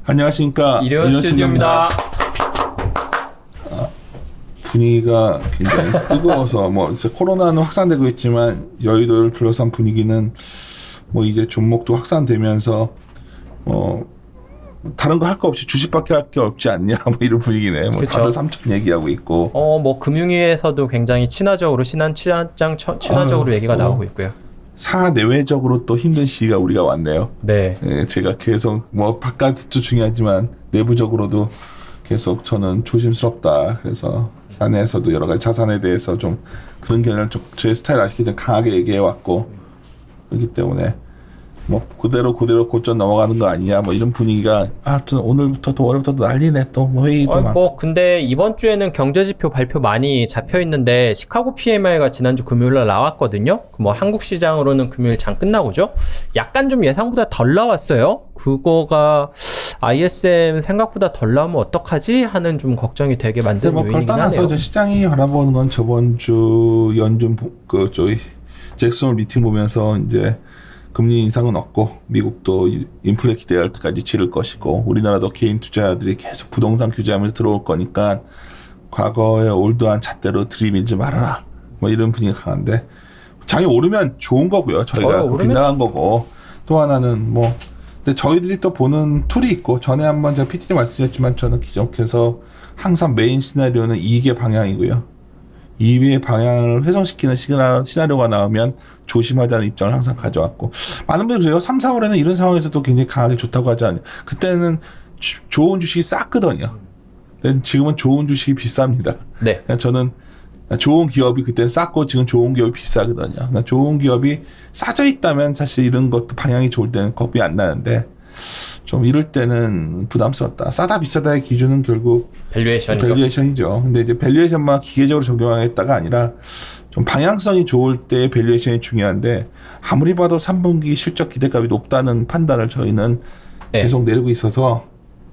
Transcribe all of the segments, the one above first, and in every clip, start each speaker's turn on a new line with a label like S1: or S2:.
S1: 안녕하십니까.
S2: 일요일 스튜디오입니다.
S1: 분위기가 굉장히 뜨거워서 이제 코로나는 확산되고 있지만 여의도를 둘러싼 분위기는 이제 종목도 확산되면서 다른 거 할 거 없이 주식밖에 할 게 없지 않냐 이런 분위기네. 다들 3천 얘기하고 있고.
S2: 금융위에서도 굉장히 친화적으로 친화적으로 얘기가 나오고 있고요.
S1: 사내외적으로 또 힘든 시기가 우리가 왔네요.
S2: 네.
S1: 제가 계속 바깥도 중요하지만 내부적으로도 계속 저는 조심스럽다. 그래서 사내에서도 여러 가지 자산에 대해서 좀 그런 견해를 좀 제 스타일 아시게 좀 강하게 얘기해 왔고, 그렇기 때문에 그대로 고점 넘어가는 거 아니냐 이런 분위기가 오늘부터 또 월요일부터 난리네. 또 회의도 막.
S2: 근데 이번 주에는 경제지표 발표 많이 잡혀 있는데 시카고 PMI가 지난주 금요일날 나왔거든요. 한국 시장으로는 금요일 장 끝나고죠. 약간 좀 예상보다 덜 나왔어요. 그거가 ISM 생각보다 덜 나오면 어떡하지 하는 좀 걱정이 되게 만드는 요인이긴 하네요.
S1: 그걸 떠나서 시장이 바라보는 건 저번 주 연준 잭슨 미팅 보면서 이제 금리 인상은 없고 미국도 인플레 기대할 때까지 치를 것이고 우리나라도 개인 투자자들이 계속 부동산 규제하면서 들어올 거니까 과거의 올드한 잣대로 들이밀지 말아라 이런 분위기가 강한데, 장이 오르면 좋은 거고요. 저희가 빗나간 거고, 또 하나는 근데 저희들이 또 보는 툴이 있고, 전에 한번 제가 PTT 말씀드렸지만 저는 기존해서 항상 메인 시나리오는 이익의 방향이고요. 이익의 방향을 훼손시키는 시나리오가 나오면 조심하자는 입장을 항상 가져왔고, 많은 분들이 그래요. 3, 4월에는 이런 상황에서도 굉장히 강하게 좋다고 하지 않아요. 그때는 좋은 주식이 쌌거든요. 지금은 좋은 주식이 비쌉니다.
S2: 네.
S1: 저는 좋은 기업이 그때 쌌고 지금 좋은 기업이 비싸거든요. 좋은 기업이 싸져 있다면 사실 이런 것도 방향이 좋을 때는 겁이 안 나는데, 좀 이럴 때는 부담스럽다. 싸다 비싸다의 기준은 결국 밸류에이션이죠. 근데 이제 밸류에이션만 기계적으로 적용하겠다가 아니라 좀 방향성이 좋을 때 밸류에이션이 중요한데, 아무리 봐도 3분기 실적 기대값이 높다는 판단을 저희는 계속 내리고 있어서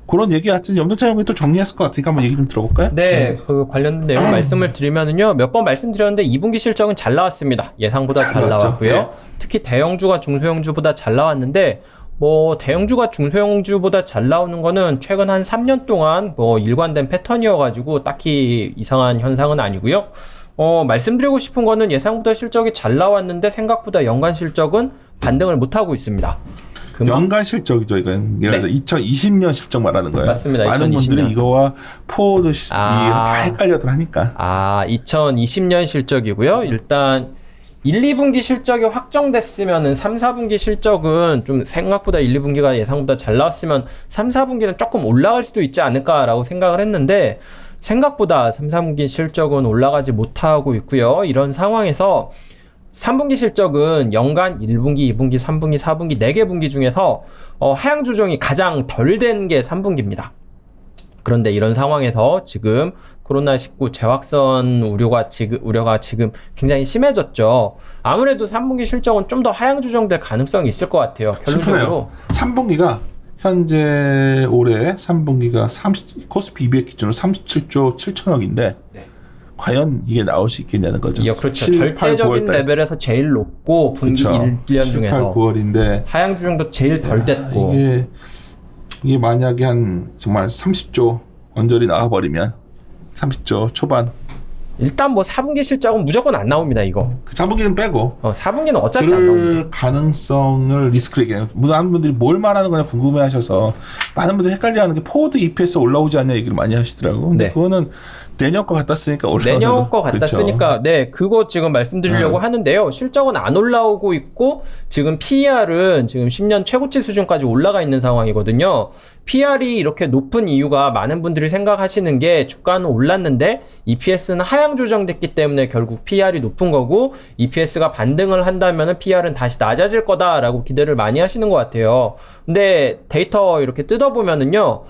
S1: 그런 얘기 같은 염동차 형이 또 정리했을 것 같으니까 한번 얘기 좀 들어볼까요?
S2: 네, 그 관련된 내용 말씀을 드리면은요, 몇 번 말씀드렸는데 2분기 실적은 잘 나왔습니다. 예상보다 잘 나왔고요. 네. 특히 대형주가 중소형주보다 잘 나왔는데, 대형주가 중소형주보다 잘 나오는 거는 최근 한 3년 동안 일관된 패턴이어가지고 딱히 이상한 현상은 아니고요. 말씀드리고 싶은 거는 예상보다 실적이 잘 나왔는데 생각보다 연간 실적은 반등을 못하고 있습니다.
S1: 연간 실적이죠, 이건. 예를 들어 2020년 실적 말하는 거예요.
S2: 맞습니다.
S1: 많은
S2: 2020년.
S1: 분들이 이거와 포워드 다 헷갈려들 하니까.
S2: 2020년 실적이고요. 일단 1, 2분기 실적이 확정됐으면은 3, 4분기 실적은 좀 생각보다 1, 2분기가 예상보다 잘 나왔으면 3, 4분기는 조금 올라갈 수도 있지 않을까라고 생각을 했는데, 생각보다 3, 4분기 실적은 올라가지 못하고 있고요. 이런 상황에서 3분기 실적은 연간 1분기, 2분기, 3분기, 4분기 4개 분기 중에서 하향 조정이 가장 덜 된 게 3분기입니다. 그런데 이런 상황에서 지금 코로나19 재확산 우려가 지금 굉장히 심해졌죠. 아무래도 3분기 실적은 좀 더 하향 조정될 가능성이 있을 것 같아요. 결론적으로
S1: 3분기가 현재 올해 3분기가 코스피 200 기준으로 37조 7천억인데
S2: 네.
S1: 과연 이게 나올 수 있겠냐는 거죠.
S2: 그렇죠. 7, 8, 절대적인 레벨에서 제일 높고 분기 1년
S1: 7,
S2: 중에서
S1: 8, 9월인데
S2: 하향 조정도 제일 덜 됐고,
S1: 이게 만약에 한 정말 30조 언저리 나와버리면 30조 초반,
S2: 일단 4분기 실적은 무조건 안 나옵니다. 이거.
S1: 4분기는 빼고
S2: 4분기는 어차피 안 나옵니다.
S1: 그럴 가능성을 리스크를 얘기해요. 많은 분들이 뭘 말하는 거냐 궁금해하셔서 많은 분들이 헷갈려하는 게 포워드 EPS 올라오지 않냐 얘기를 많이 하시더라고요. 근데 그거는 내년 거 갖다 쓰니까 올라오는
S2: 내년 거 갖다 쓰니까 그거 지금 말씀드리려고 하는데요. 실적은 안 올라오고 있고 지금 PER은 지금 10년 최고치 수준까지 올라가 있는 상황이거든요. PER이 이렇게 높은 이유가 많은 분들이 생각하시는 게 주가는 올랐는데 EPS는 하향 조정됐기 때문에 결국 PER이 높은 거고, EPS가 반등을 한다면은 PER은 다시 낮아질 거다라고 기대를 많이 하시는 것 같아요. 근데 데이터 이렇게 뜯어보면은요,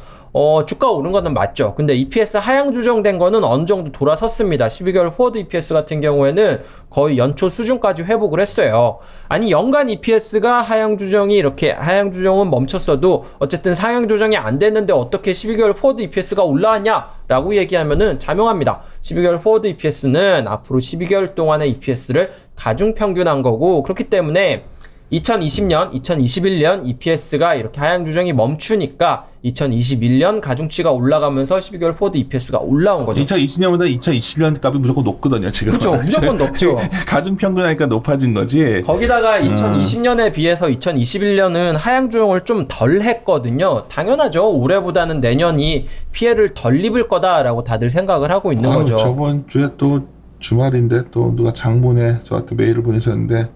S2: 주가 오른 거는 맞죠. 근데 EPS 하향 조정된 거는 어느 정도 돌아섰습니다. 12개월 포워드 EPS 같은 경우에는 거의 연초 수준까지 회복을 했어요. 아니, 연간 EPS가 하향 조정이 이렇게 하향 조정은 멈췄어도 어쨌든 상향 조정이 안 됐는데 어떻게 12개월 포워드 EPS가 올라왔냐라고 얘기하면은 자명합니다. 12개월 포워드 EPS는 앞으로 12개월 동안의 EPS를 가중평균한 거고 그렇기 때문에 2020년, 2021년 EPS가 이렇게 하향 조정이 멈추니까 2021년 가중치가 올라가면서 12개월 포드 EPS가 올라온 거죠.
S1: 2020년보다 2021년 값이 무조건 높거든요, 지금.
S2: 그렇죠. 무조건 높죠.
S1: 가중평균하니까 높아진 거지.
S2: 거기다가 2020년에 비해서 2021년은 하향 조정을 좀 덜 했거든요. 당연하죠. 올해보다는 내년이 피해를 덜 입을 거다라고 다들 생각을 하고 있는 거죠.
S1: 저번 주에 또 주말인데 또 누가 장문에 저한테 메일을 보내셨는데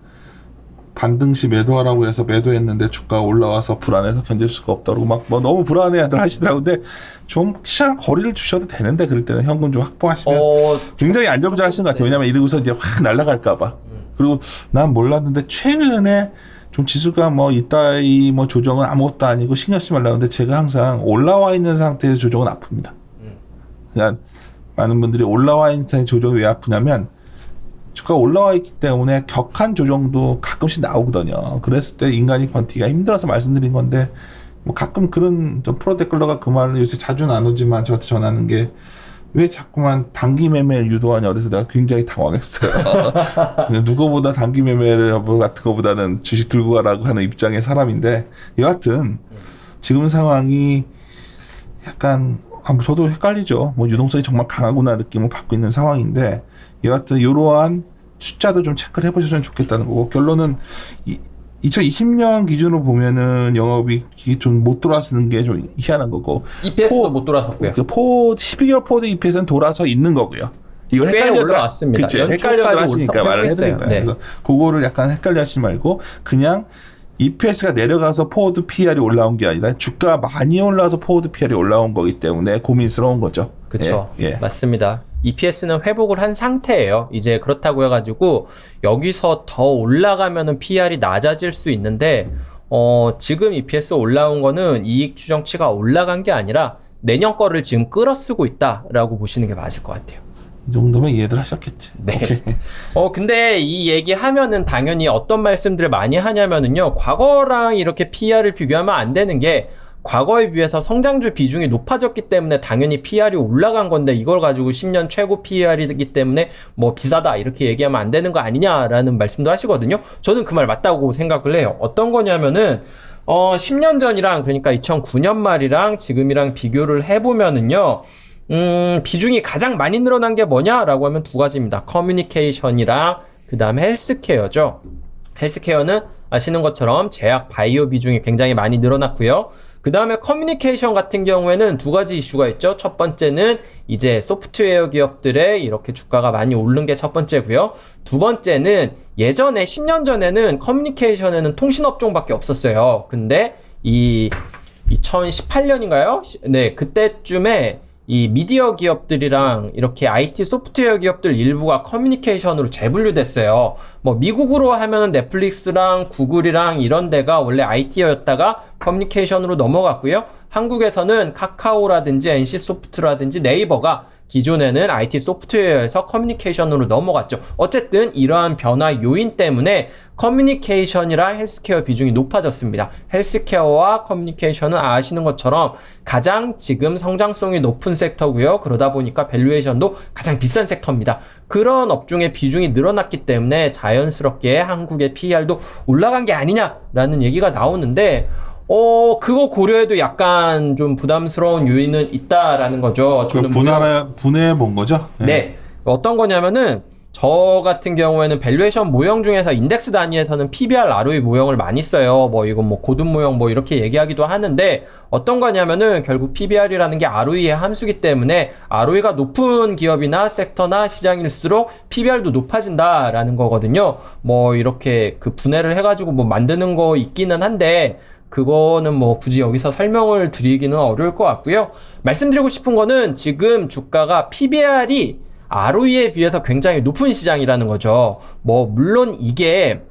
S1: 반등시 매도하라고 해서 매도했는데 주가가 올라와서 불안해서 견딜 수가 없다고 막 뭐 너무 불안해들 하시더라고요. 근데 좀 시장 거리를 주셔도 되는데 그럴 때는 현금 좀 확보하시면 굉장히 안전부절 하시는 것 같아요. 왜냐면 이러고서 이제 확 날아갈까 봐. 그리고 난 몰랐는데 최근에 좀 지수가 뭐 이따위 뭐 조정은 아무것도 아니고 신경 쓰지 말라고 하는데 제가 항상 올라와 있는 상태에서 조정은 아픕니다. 그러니까 많은 분들이 올라와 있는 상태에서 조정이 왜 아프냐면 주가가 올라와 있기 때문에 격한 조정도 가끔씩 나오거든요. 그랬을 때 인간이 버티기가 힘들어서 말씀드린 건데 뭐 가끔 그런 프로데클러가 그 말을 요새 자주 나누지만 저한테 전하는 게 왜 자꾸만 단기 매매를 유도하냐 그래서 내가 굉장히 당황했어요. 누구보다 단기 매매를 같은 거보다는 주식 들고 가라고 하는 입장의 사람인데 여하튼 지금 상황이 약간 저도 헷갈리죠. 뭐 유동성이 정말 강하구나 느낌을 받고 있는 상황인데 여하튼 이러한 숫자도 좀 체크를 해보셨으면 좋겠다는 거고 결론은 2020년 기준으로 보면은 영업이익이 좀 못 돌아서는 게 좀 희한한 거고
S2: EPS도 못 돌아섰고요.
S1: 12개월 포드 EPS는 돌아서 있는 거고요. 이걸
S2: 꽤 올라왔습니다.
S1: 그치? 헷갈려들 하시니까 말을 해드린 거예요.
S2: 네.
S1: 그래서 그거를 약간 헷갈려 하시지 말고 그냥 EPS가 내려가서 포워드 PR이 올라온 게 아니라 주가 많이 올라와서 포워드 PR이 올라온 거기 때문에 고민스러운 거죠.
S2: 그렇죠.
S1: 예.
S2: 맞습니다. EPS는 회복을 한 상태예요. 이제 그렇다고 해가지고 여기서 더 올라가면은 PR이 낮아질 수 있는데 지금 EPS 올라온 거는 이익 추정치가 올라간 게 아니라 내년 거를 지금 끌어쓰고 있다라고 보시는 게 맞을 것 같아요.
S1: 이 정도면 이해들 하셨겠지.
S2: 네.
S1: 오케이.
S2: 근데 이 얘기 하면은 당연히 어떤 말씀들을 많이 하냐면은요, 과거랑 이렇게 PR을 비교하면 안 되는 게, 과거에 비해서 성장주 비중이 높아졌기 때문에 당연히 PR이 올라간 건데, 이걸 가지고 10년 최고 PR이기 때문에 뭐 비싸다 이렇게 얘기하면 안 되는 거 아니냐라는 말씀도 하시거든요. 저는 그 말 맞다고 생각을 해요. 어떤 거냐면은, 10년 전이랑, 그러니까 2009년 말이랑 지금이랑 비교를 해보면은요, 비중이 가장 많이 늘어난 게 뭐냐라고 하면 두 가지입니다. 커뮤니케이션이랑 그 다음에 헬스케어죠. 헬스케어는 아시는 것처럼 제약 바이오 비중이 굉장히 많이 늘어났고요. 그 다음에 커뮤니케이션 같은 경우에는 두 가지 이슈가 있죠. 첫 번째는 이제 소프트웨어 기업들의 이렇게 주가가 많이 오른 게 첫 번째고요. 두 번째는 예전에 10년 전에는 커뮤니케이션에는 통신업종밖에 없었어요. 근데 이 2018년인가요? 네, 그때쯤에 이 미디어 기업들이랑 이렇게 IT 소프트웨어 기업들 일부가 커뮤니케이션으로 재분류됐어요. 뭐 미국으로 하면은 넷플릭스랑 구글이랑 이런 데가 원래 IT였다가 커뮤니케이션으로 넘어갔고요. 한국에서는 카카오라든지 NC소프트라든지 네이버가 기존에는 IT 소프트웨어에서 커뮤니케이션으로 넘어갔죠. 어쨌든 이러한 변화 요인 때문에 커뮤니케이션이랑 헬스케어 비중이 높아졌습니다. 헬스케어와 커뮤니케이션은 아시는 것처럼 가장 지금 성장성이 높은 섹터고요. 그러다 보니까 밸류에이션도 가장 비싼 섹터입니다. 그런 업종의 비중이 늘어났기 때문에 자연스럽게 한국의 PER도 올라간 게 아니냐라는 얘기가 나오는데 그거 고려해도 약간 좀 부담스러운 요인은 있다라는 거죠. 저는
S1: 분해해 본 거죠?
S2: 네. 어떤 거냐면은, 저 같은 경우에는 밸류에이션 모형 중에서 인덱스 단위에서는 PBR, ROE 모형을 많이 써요. 뭐 이건 뭐 고든 모형 뭐 이렇게 얘기하기도 하는데, 어떤 거냐면은 결국 PBR이라는 게 ROE의 함수기 때문에 ROE가 높은 기업이나 섹터나 시장일수록 PBR도 높아진다라는 거거든요. 뭐 이렇게 그 분해를 해가지고 뭐 만드는 거 있기는 한데, 그거는 뭐 굳이 여기서 설명을 드리기는 어려울 것 같고요. 말씀드리고 싶은 거는 지금 주가가 PBR이 ROE에 비해서 굉장히 높은 시장이라는 거죠. 뭐 물론 이게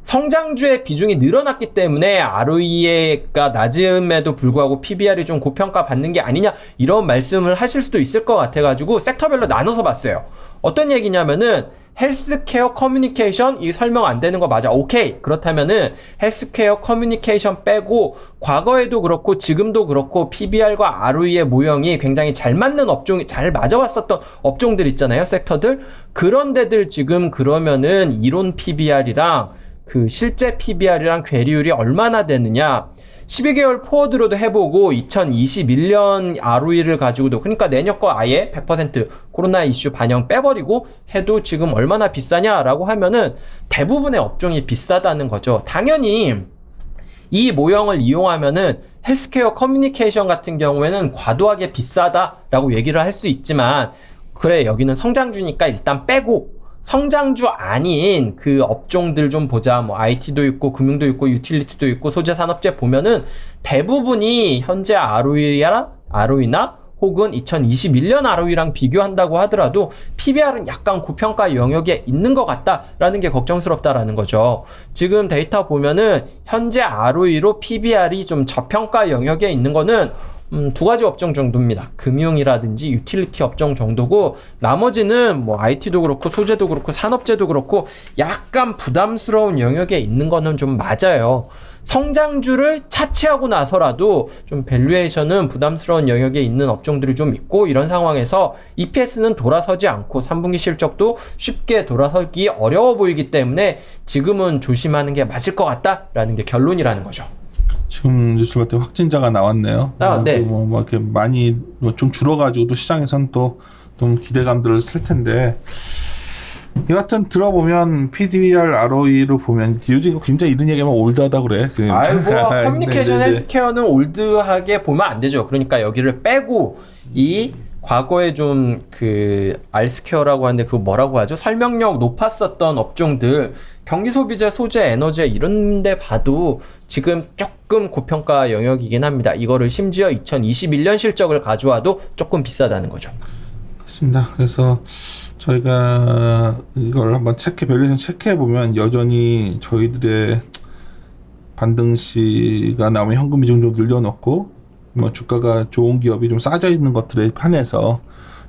S2: 성장주의 비중이 늘어났기 때문에 ROE가 낮음에도 불구하고 PBR이 좀 고평가 받는 게 아니냐 이런 말씀을 하실 수도 있을 것 같아가지고 섹터별로 나눠서 봤어요. 어떤 얘기냐면은 헬스케어 커뮤니케이션 이 설명 안 되는 거 맞아. 오케이. 그렇다면은 헬스케어 커뮤니케이션 빼고 과거에도 그렇고 지금도 그렇고 PBR과 ROE의 모형이 굉장히 잘 맞는 업종이 잘 맞아왔었던 업종들 있잖아요. 섹터들. 그런 데들 지금 그러면은 이론 PBR이랑 그 실제 PBR이랑 괴리율이 얼마나 되느냐. 12개월 포워드로도 해보고 2021년 ROE를 가지고도 그러니까 내년 거 아예 100% 코로나 이슈 반영 빼버리고 해도 지금 얼마나 비싸냐라고 하면은 대부분의 업종이 비싸다는 거죠. 당연히 이 모형을 이용하면은 헬스케어 커뮤니케이션 같은 경우에는 과도하게 비싸다라고 얘기를 할 수 있지만 그래 여기는 성장주니까 일단 빼고 성장주 아닌 그 업종들 좀 보자. 뭐 IT도 있고 금융도 있고 유틸리티도 있고 소재 산업재 보면은 대부분이 현재 ROE나 혹은 2021년 ROE랑 비교한다고 하더라도 PBR은 약간 고평가 영역에 있는 것 같다라는 게 걱정스럽다라는 거죠. 지금 데이터 보면은 현재 ROE로 PBR이 좀 저평가 영역에 있는 거는 두 가지 업종 정도입니다. 금융이라든지 유틸리티 업종 정도고 나머지는 뭐 IT도 그렇고 소재도 그렇고 산업재도 그렇고 약간 부담스러운 영역에 있는 거는 좀 맞아요. 성장주를 차치하고 나서라도 좀 밸류에이션은 부담스러운 영역에 있는 업종들이 좀 있고 이런 상황에서 EPS는 돌아서지 않고 3분기 실적도 쉽게 돌아서기 어려워 보이기 때문에 지금은 조심하는 게 맞을 것 같다라는 게 결론이라는 거죠.
S1: 지금 뉴스 볼 때 확진자가 나왔네요.
S2: 네.
S1: 뭐 이렇게 많이 좀 줄어가지고 또 시장에서는 또 좀 기대감들을 쓸 텐데 여하튼 들어보면 PDR ROE로 보면 요즘 이거 굉장히 이런 얘기하면 올드하다 그래.
S2: 아이고 커뮤니케이션
S1: 네.
S2: 헬스케어는 올드하게 보면 안 되죠. 그러니까 여기를 빼고 이 과거에 좀 그 R스퀘어라고 하는데 그거 뭐라고 하죠? 설명력 높았었던 업종들 경기소비재, 소재, 에너지 이런 데 봐도 지금 조금 고평가 영역이긴 합니다. 이거를 심지어 2021년 실적을 가져와도 조금 비싸다는 거죠.
S1: 맞습니다. 그래서 저희가 이걸 한번 밸류에이션 체크해보면 여전히 저희들의 반등시가 나오면 현금 비중 좀 늘려놓고 뭐 주가가 좋은 기업이 좀 싸져 있는 것들에 한해서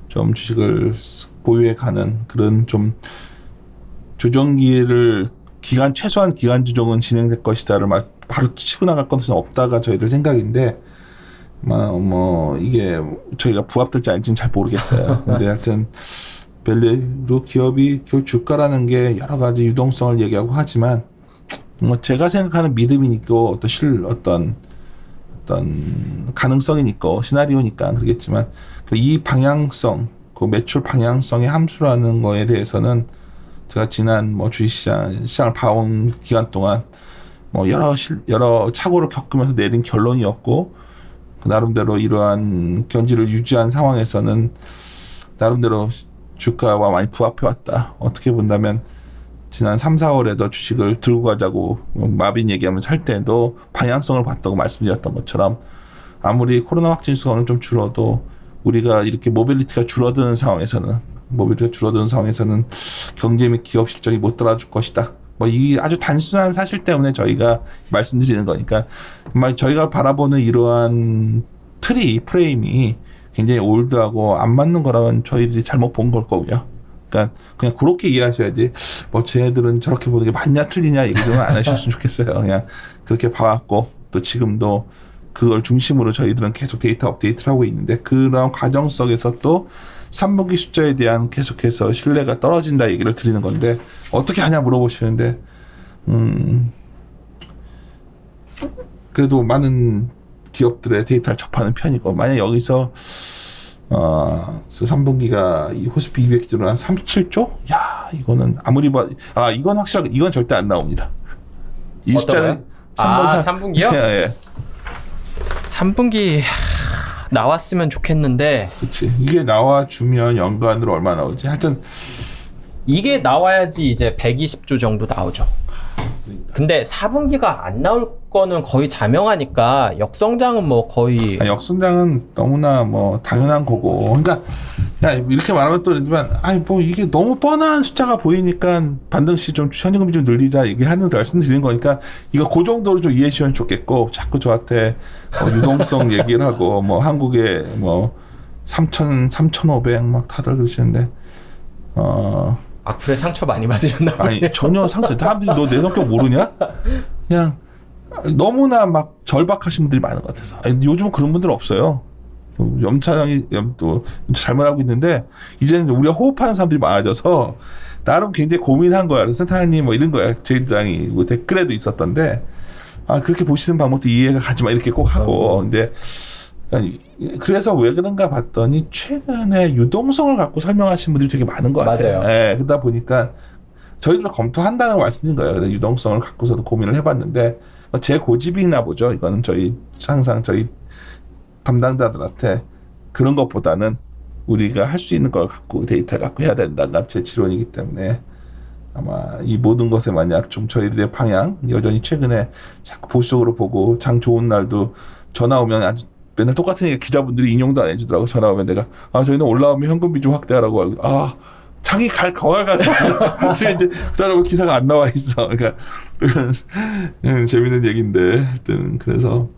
S1: 좀 주식을 보유해 가는 그런 좀 조정기를 최소한 기간 조정은 진행될 것이다를 바로 치고 나갈 것은 없다가 저희들 생각인데 뭐 이게 저희가 부합될지 아닌지는 잘 모르겠어요. 근데 하여튼 밸류로 기업이 주가라는 게 여러 가지 유동성을 얘기하고 하지만 뭐 제가 생각하는 믿음이니까 어떤 가능성이니까 시나리오니까 그러겠지만 이 방향성, 그 매출 방향성의 함수라는 거에 대해서는 제가 지난 뭐 주식시장을 봐온 기간 동안 뭐 여러 착오를 겪으면서 내린 결론이었고 나름대로 이러한 견지를 유지한 상황에서는 나름대로 주가와 많이 부합해 왔다. 어떻게 본다면 지난 3, 4월에도 주식을 들고 가자고 마빈 얘기하면서 할 때도 방향성을 봤다고 말씀드렸던 것처럼 아무리 코로나 확진 수가 오늘 좀 줄어도 우리가 이렇게 모빌리티가 줄어드는 상황에서는 경제 및 기업 실적이 못 따라줄 것이다. 뭐 이 아주 단순한 사실 때문에 저희가 말씀드리는 거니까 저희가 바라보는 이러한 프레임이 굉장히 올드하고 안 맞는 거라면 저희들이 잘못 본 걸 거고요. 그러니까 그냥 그렇게 이해하셔야지 뭐 쟤네들은 저렇게 보는 게 맞냐 틀리냐 얘기는 안 하셨으면 좋겠어요. 그냥 그렇게 봐왔고 또 지금도 그걸 중심으로 저희들은 계속 데이터 업데이트를 하고 있는데 그런 과정 속에서 또 3분기 숫자에 대한 계속해서 신뢰가 떨어진다 얘기를 드리는 건데 어떻게 하냐 물어보시는데 그래도 많은 기업들의 데이터를 접하는 편이고 만약 여기서 3분기가 이 호스피 200 기준으로 한 37조? 야 이거는 아무리 이건 확실하게 이건 절대 안 나옵니다. 이 숫자는
S2: 3분기요?
S1: 예.
S2: 3분기 나왔으면 좋겠는데
S1: 그렇지. 이게 나와주면 연간으로 얼마 나오지? 하여튼
S2: 이게 나와야지 이제 120조 정도 나오죠. 근데 4분기가 안 나올 거는 거의 자명하니까 역성장은 뭐 거의
S1: 역성장은 너무나 뭐 당연한 거고. 그러니까 야 이렇게 말하면 또 그러지만 뭐 이게 너무 뻔한 숫자가 보이니까 반등시 좀 현금비 좀 늘리자 얘기하는 말씀드리는 거니까 이거 그 정도로 좀 이해해 주시면 좋겠고 자꾸 저한테 유동성 얘기를 하고 뭐 한국에 뭐 3,500 막 다들 그러시는데
S2: 악플에 상처 많이 받으셨나 보네요.
S1: 아니 전혀 상태. 사람들이 너 내 성격 모르냐? 그냥 너무나 막 절박하신 분들이 많은 것 같아서. 아니, 요즘은 그런 분들 없어요. 염차장이 또 잘못하고 있는데 이제는 우리가 호흡하는 사람들이 많아져서 나름 굉장히 고민한 거야. 그래서 센터장님 뭐 이런 거야. 저희당이 뭐 댓글에도 있었던데 그렇게 보시는 방법도 이해가 가지 마 이렇게 꼭 하고. 근데 그래서 왜 그런가 봤더니 최근에 유동성을 갖고 설명하신 분들이 되게 많은 것 같아요.
S2: 맞아요.
S1: 예, 그러다 보니까 저희도 검토한다는 말씀인 거예요. 그래서 유동성을 갖고서도 고민을 해봤는데 제 고집이나 보죠. 이거는 항상 저희 담당자들한테 그런 것보다는 우리가 할 수 있는 걸 갖고 데이터를 갖고 해야 된다가 제 지론이기 때문에 아마 이 모든 것에 만약 좀 저희들의 방향 여전히 최근에 자꾸 보수적으로 보고 장 좋은 날도 전화 오면 아주 맨날 똑같은 얘기 기자분들이 인용도 안 해주더라고. 전화 오면 내가 저희는 올라오면 현금비 좀 확대하라고 하고 장이 거갈가서 근데 이제 그다음에 기사가 안 나와 있어. 그러니까 재밌는 얘기인데 하여튼 그래서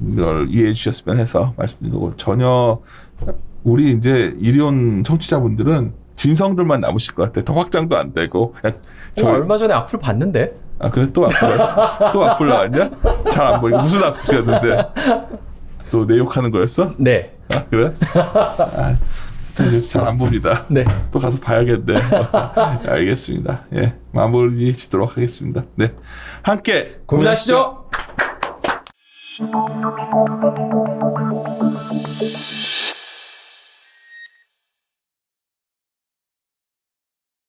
S1: 이걸 이해해 주셨으면 해서 말씀드린 거고 전혀 우리 이제 이리 온 청취자분들은 진성들만 남으실 것 같아. 더 확장도 안 되고 그냥
S2: 얼마 전에 악플 봤는데.
S1: 그래 또 악플 나왔냐? 잘 안 보이고 무슨 악플이었는데 또 내 욕하는 거였어?
S2: 네.
S1: 그래? 잘 안 봅니다.
S2: 네.
S1: 또 가서 봐야겠네. 알겠습니다. 예, 마무리 짓도록 하겠습니다. 네, 함께
S2: 고민하시죠.